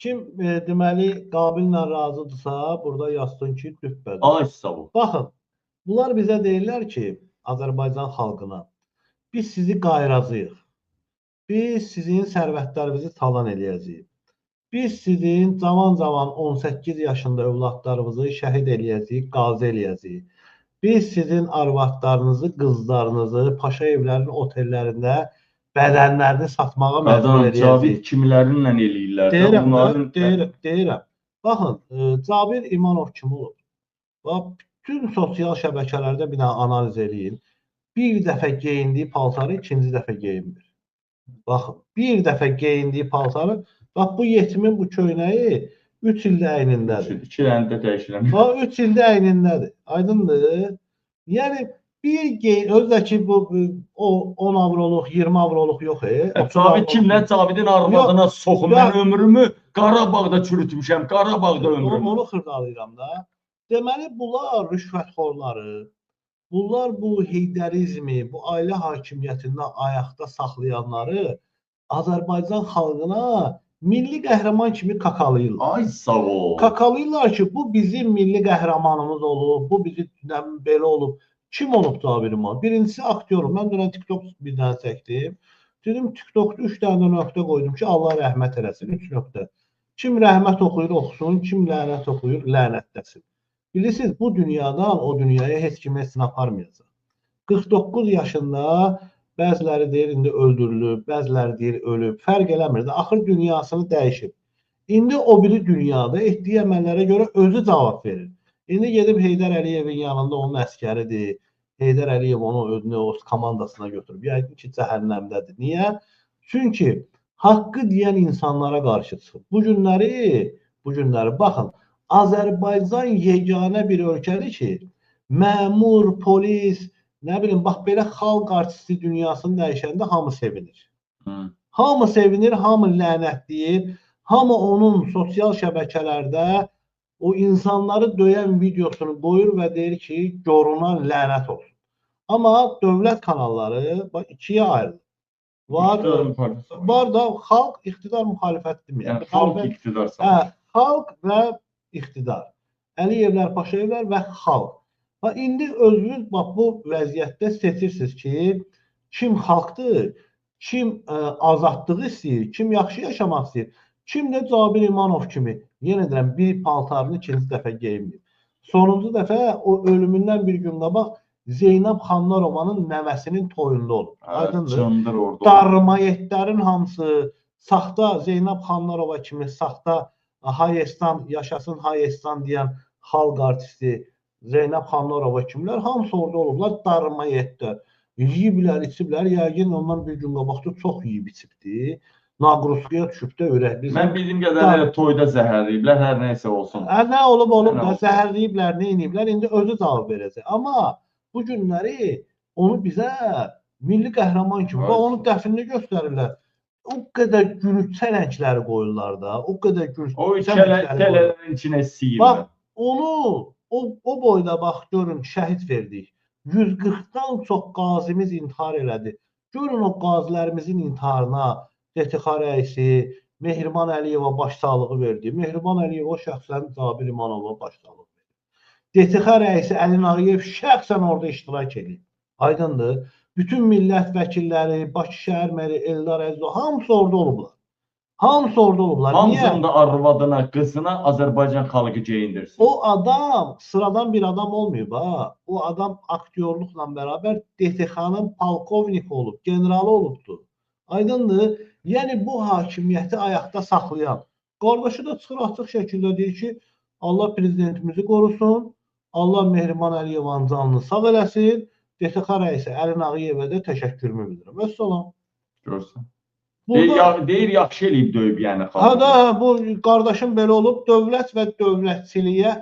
Kim deməli Qabillə razıdırsa, burada yazsın ki, düpbədir. Ay sağ ol. Baxın, bunlar bizə deyirlər ki, Azərbaycan xalqına, biz sizi qayıracağıq. Biz sizin sərvətlərinizi talan eləyəcəyik. Biz sizin cavan-cavan 18 yaşında övladlarınızı şəhid eləyəcəyik, qazi eləyəcəyik. Biz sizin arvadlarınızı, qızlarınızı paşa evlərinin otellərində bədənlərini satmağa məcbur Cavid eləyəcəyik. kimlərinlə eləyirlər? Deyirəm. Baxın, Cabir İmanov kim olub? Bax, bütün sosial şəbəkələrdə bir dənə analiz eləyin. Bir dəfə geyindiyi paltarı ikinci dəfə geyinmir. Baxın, bir dəfə geyindiyi paltarı, bax bu yetimin bu köynəyi 3 ildə əynindədir. 2 ildə dəyişilən. Bax 3 ildə əynindədir. Aydındır? Yəni özdəki bu 10 avroluq, 20 avroluq yox. Cavid kimlə? Cavidin arvadına soxum. Mən ömrümü Qarabağda çürütmüşəm. Qarabağda ömrümü. Onu xırdalayıram da. Deməli, bunlar rüşvətxorları, bunlar bu heydərizmi, bu ailə hakimiyyətindən ayaqda saxlayanları Azərbaycan xalqına milli qəhrəman kimi kakalayırlar. Ay sağ ol. Kakalayırlar ki, bu bizim milli qəhrəmanımız olub, bu bizim belə olub. Kim olub Cabir İmanov? Birincisi aktyorum. Mən dünən TikTok bir dənə çəkdim. Dedim TikTokda 3 dənə nöqtə qoydum ki, Allah rəhmət eləsin. 3 nöqtə. Kim rəhmət oxuyur, oxusun. Kim lənət oxuyur, lənətləsin. Bilirsiniz, bu dünyadan o dünyaya heç kim heç nə aparmayacaq. 49 yaşında bəziləri deyir, indi öldürülüb, bəziləri deyir, ölüb. Fərq eləmir də. Axır dünyasını dəyişib. İndi o biri dünyada etdiyi əməllərə görə özü cavab verir. İndi gedib Heydər Əliyevin yanında onun əskəridir. Heydər Əliyev onu özünə, o komandasına götürüb. Yəqin ki, cəhənnəmdədir. Niyə? Çünki haqqı deyən insanlara qarşı çıxıb. Bu günləri baxın, Azərbaycan yeganə bir ölkədir ki, məmur, polis, nə bilim, bax belə xalq artisti dünyasını dəyişəndə hamı sevinir. Hamı sevinir, hamı lənətləyir, hamı onun sosial şəbəkələrdə o insanları döyən videosunu qoyur və deyir ki, görünən lənət olsun. Amma dövlət kanalları ikiyə ayrılır. Var da xalq iqtidar müxalifət demir. Yəni xalq iqtidar sağlayır. Xalq və iqtidar. Əliyevlər, Paşayevlər və xalq. İndi özünüz bu vəziyyətdə seçirsiniz ki, kim xalqdır, kim azadlığı istəyir, kim yaxşı yaşamaq istəyir, kim də Cabir İmanov kimi, yenə deyirəm, bir paltarını ikinci dəfə geyinmir. Sonuncu dəfə o ölümündən bir gün qabaq Zeynəb Xanlarovanın nəvəsinin toyunda olub. Aydındır. Darmayetlərin hamısı saxta Zeynəb Xanlarova kimi saxta Hayestan, yaşasın Hayestan deyən xalq artisti Zeynəb Xanlarova kimlər, hamısı orada olublar, darmayetlər. Yiyiblər, içiblər, yəqin ondan bir gün qabaqda çox yiyib içibdir. Naqruskuya düşüb də ürəkli. Mən bildiyim qədər toyda zəhərləyiblər, hər nəysə olsun. Nə olub da, zəhərləyiblər, nə iniblər, indi özü cavab verəcək. Amma bu günləri onu bizə milli qəhrəman kimi, onun dəfnini göstərirlər. O qədər gülük çələngləri qoyurlar da, o qədər gülük çələnglərin içinə siyirlər. Bax, onu, o boyda bax, görün, şəhid verdik. 140-dan çox qazimiz intihar elədi. Görün o qazilərimizin intiharına DTX rəisi Mehriban Əliyeva başsağlığı verdi. Mehriban Əliyev o şəxsən Cabir İmanova başsağlığı verdi. DTX rəisi Əli Nağıyev şəxsən orada iştirak edib. Aydındır. Bütün millət vəkilləri, Bakı şəhər məri, Eldar Əzizov, hamısı orada olublar. Hamısı orada olublar. Hamısının da arvadına, qızına Azərbaycan xalqı geyindirsin. O adam sıradan bir adam olmayıb ha. O adam aktyorluqla bərabər DTX-nın polkovnik olub, generalı olubdur. Aydındır. Yəni bu hakimiyyəti ayaqda saxlayan. Qardaşı da çıxır açıq şəkildə deyir ki, Allah prezidentimizi qorusun, Allah Mehriban Əliyevanın canını sağ eləsin, DTX rəisi Əli Nağıyevə də təşəkkürümü bildirirəm. Vəssalam. Görsən. Deyir, yaxşı eləyib döyüb, yəni xalq. Bu qardaşım belə olub, dövlət və dövlətçiliyə,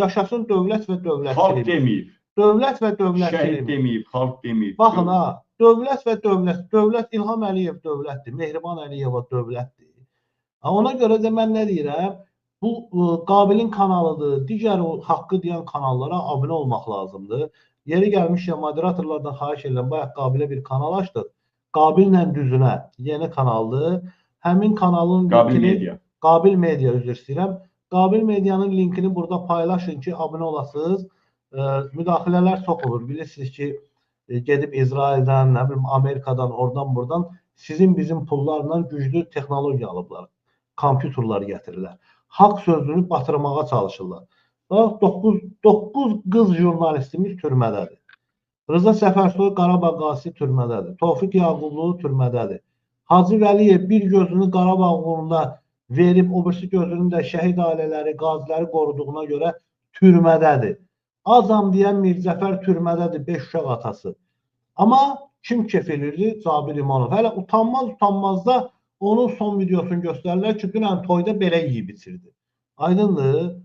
yaşasın dövlət və dövlətçilik. Xalq deməyib. Dövlət və dövlətçilik. Şəhid deməyib, xalq deməyib. Baxın ha, dövlət və dövlət, İlham Əliyev dövlətdir, Mehriban Əliyeva dövlətdir. Ona görə də mən nə deyirəm, bu Qabilin kanalıdır, digər o haqqı deyən kanallara abunə olmaq lazımdır. Yeri gəlmişkən moderatorlardan xahiş edirəm, bayaq Qabilə bir kanal açdıq. Qabillə düzünə yeni kanaldır. Həmin kanalın Qabil Media. Qabil Media, üzr istəyirəm. Qabil Medianın linkini burada paylaşın ki, abunə olasınız. Müdaxilələr çox olur. Bilirsiniz ki, gedib İsraildən, nə bilim Amerikadan, oradan buradan sizin bizim pullarla güclü texnologiya alıblar. Kompüterlər gətirirlər. Haqq sözünü batırmağa çalışırlar. 9 qız jurnalistimiz türmədədir. Rıza Səfərsoy Qarabağ qazisi türmədədir. Tofiq Yaqublu türmədədir. Hacı Vəliyev bir gözünü Qarabağ uğrunda verib, o birisi gözünün də şəhid ailələri, qaziləri qoruduğuna görə türmədədir. Azam deyən Mirzəfər türmədədir, 5 uşaq atası. Amma kim kefilirdi? Cabir İmanov. Hələ utanmaz da onun son videosunu göstərirlər ki, dünən toyda belə yeyib içirdi. Aydındır.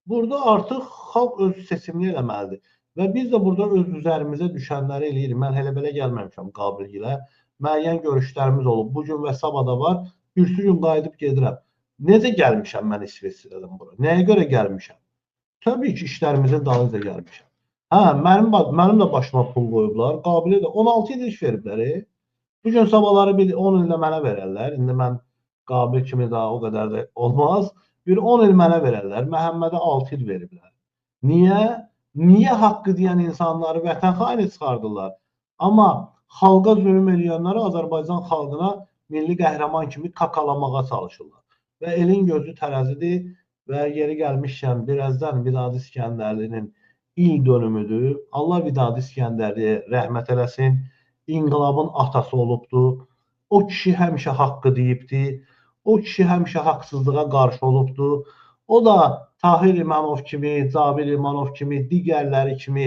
Burada artıq xalq öz seçimini eləməlidir. Və biz də burada öz üzərimizə düşənləri eləyirik. Mən hələ belə gəlməmişəm Qabilgilə. Müəyyən görüşlərimiz olub. Bugün və sabah da var. Birisi gün qayıdıb gedirəm. Necə gəlmişəm mən İsveçrədən bura? Nəyə görə gəlmişəm? Təbii ki, işlərimizin dalınca gəlmişəm. Hə, mənim də başıma pul qoyublar. Qabilə də 16 il iş veriblər. Bugün sabahları bir 10 ildə mənə verərlər. İndi mən Qabil kimi daha o qədər də olmaz. Bir 10 il mənə verərlər. Məhəmmədə 6 il veriblər. Niyə? Niyə haqqı deyən insanları vətən xaini çıxardırlar? Amma xalqa zülm eləyənləri Azərbaycan xalqına milli qəhrəman kimi kakalamağa çalışırlar. Və elin gözü tərəzidir və yeri gəlmişkən birazdan Vidadi İskəndərlinin il dönümüdür. Allah Vidadi İskəndərliyə rəhmət eləsin. İnqilabın atası olubdur. O kişi həmişə haqqı deyibdir. O kişi həmişə haqsızlığa qarşı olubdur. O da Tahir İmanov kimi, Cabir İmanov kimi, digərləri kimi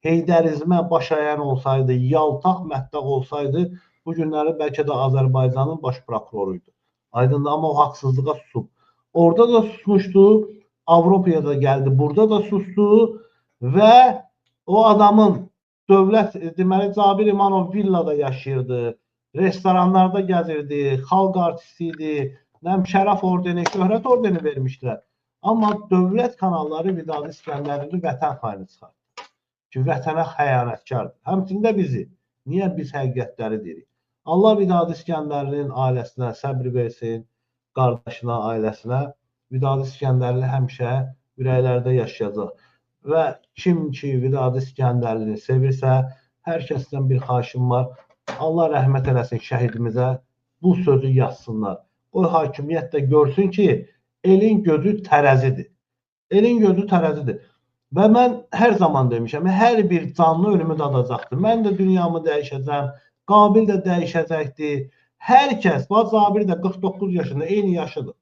Heydərizmə baş əyən olsaydı, yaltaq mətləq olsaydı, bu günləri bəlkə də Azərbaycanın baş prokuroruydu. Aydındır, amma o haqsızlığa susub. Orada da susmuşdu, Avropaya da gəldi, burada da sustu və o adamın dövlət, deməli, Cabir İmanov villada yaşayırdı, restoranlarda gəzirdi, xalq artisti idi, şərəf ordeni, şöhrət ordeni vermişdilər. Amma dövlət kanalları Vidadi İskəndərini vətən xaini çıxardı. Ki, vətənə xəyanətkardır. Həmçində bizi. Niyə biz həqiqətləri deyirik? Allah Vidadi İskəndərlinin ailəsinə səbr versin, qardaşına, ailəsinə. Vidadi İskəndərli həmişə ürəklərdə yaşayacaq. Və kim ki Vidadi İskəndərlini sevirsə, hər kəsdən bir xahişim var. Allah rəhmət eləsin şəhidimizə, bu sözü yazsınlar. O hakimiyyət də görsün ki, elin gözü tərəzidir. Elin gözü tərəzidir. Və mən hər zaman demişəm, hər bir canlı ölümü dadacaqdır. Mən də dünyamı dəyişəcəm, Qabil də dəyişəcəkdir. Hər kəs, Cabir də 49 yaşında, eyni yaşıdır.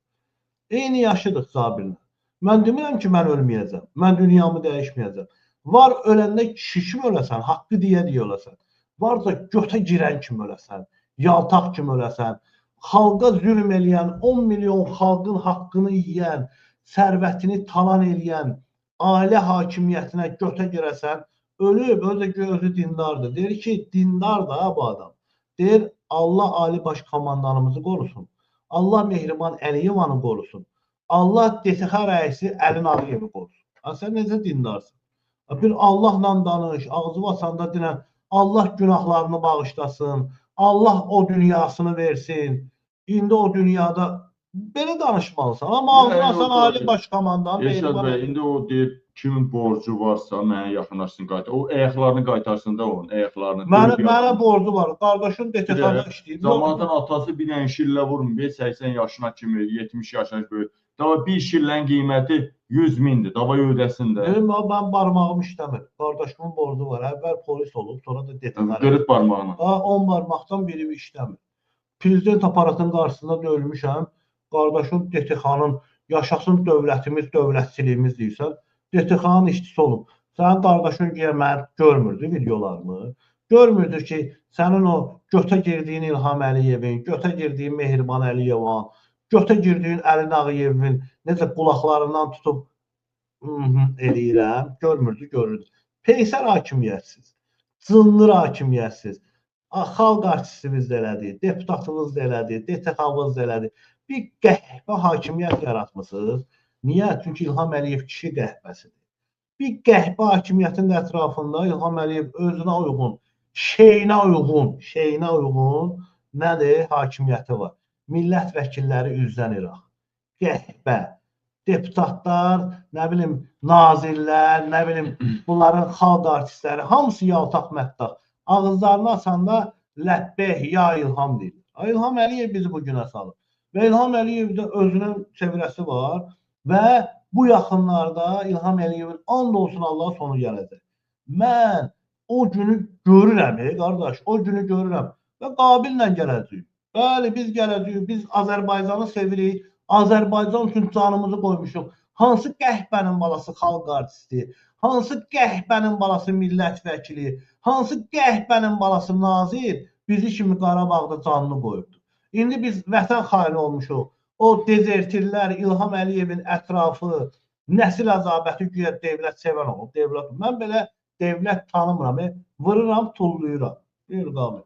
Eyni yaşıdıq Cabirlə. Mən demirəm ki, mən ölməyəcəm, mən dünyamı dəyişməyəcəm. Var öləndə kişi kimi öləsən, haqqı deyə öləsən. Var da götə girən kimi öləsən, yaltaq kimi öləsən. Xalqa zülm eləyən, 10 milyon xalqın haqqını yiyən, sərvətini talan eləyən, ailə hakimiyyətinə götə girəsən, ölüb, özü dindardır. Deyir ki, dindar da bu adam. Deyir, Allah Ali Baş Komandanımızı qorusun. Allah Mehriban Əliyevanı qorusun. Allah DTX rəisi Əlin Ağayevi qorusun. Sən necə dindarsın? Bir Allahla danış, ağzı basanda dinən, Allah günahlarını bağışlasın, Allah o dünyasını versin. İndi o dünyada belə danışmalısan. Amma ağzına Ali Baş Komandan Eşad bəy, indi o deyir, kimin borcu varsa mənə yaxınlaşsın qaytar. O ayaqlarını qaytarsın da onun, ayaqlarını. Mənə borcu var. Qardaşım DTX-da işləyir. Zamandan atası bir dənə şillə vurmur, 80 yaşına kimi, 70 yaşına kimi. Dava bir şillənin qiyməti 100 mindir. Dava ödəsin də. Mən barmağım işləmir. Qardaşımın borcu var. Əvvəl polis olub, sonra da DTX. Qırıq barmağına. 10 barmaqdan biri işləmir. Prezident aparatının qarşısında döyülmüşəm. Qardaşım DTX-nın yaşasın dövlətimiz, dövlətçiliyimiz deyirsən. DTX-nın işçisi olub. Sənin qardaşın məni görmürdü videolarını. Görmürdü ki, sənin o götə girdiyin İlham Əliyevin, götə girdiyin Mehriban Əliyevan, götə girdiyin Əlin Ağayevin necə qulaqlarından tutub eləyirəm. Görmürdü, görürdü. Peysər hakimiyyətsiz, zındır hakimiyyətsiz. Xalq artistimiz də elədi, deputatımız da elədi, DTX-ımız da elədi. Bir qəhvə hakimiyyət yaratmışsınız. Niyə? Çünki İlham Əliyev kişi qəhvəsidir. Bir qəhvə hakimiyyətin ətrafında İlham Əliyev özünə uyğun, şeyinə uyğun nədir? Hakimiyyəti var. Millət vəkilləri üzdən İraq. qəhbə, deputatlar, nə bilim, nazirlər, nə bilim, bunların xalq artistləri, hamısı yaltaq məttaq. Ağızlarını açanda ləbbeyh, ya İlham deyir. İlham Əliyev bizi bu günə salır. Və İlham Əliyevdə özünün çevrəsi var və bu yaxınlarda İlham Əliyevin and olsun Allah sonu gələcək. Mən o günü görürəm, qardaş, o günü görürəm və qabillə gələcəyik. Bəli, biz gələcəyik, biz Azərbaycanı sevirik, Azərbaycan üçün canımızı qoymuşuq. Hansı qəhbənin balası xalq artisti, hansı qəhbənin balası millət vəkili, hansı qəhbənin balası nazir bizi kimi Qarabağda canını qoyubdur. İndi biz vətən xaini olmuşuq. O dezertirlər, İlham Əliyevin ətrafı, nəsil əzabəti güya devlət sevən olub. Mən belə devlət tanımıram, vırıram, tullayıram. Buyur, Qamil.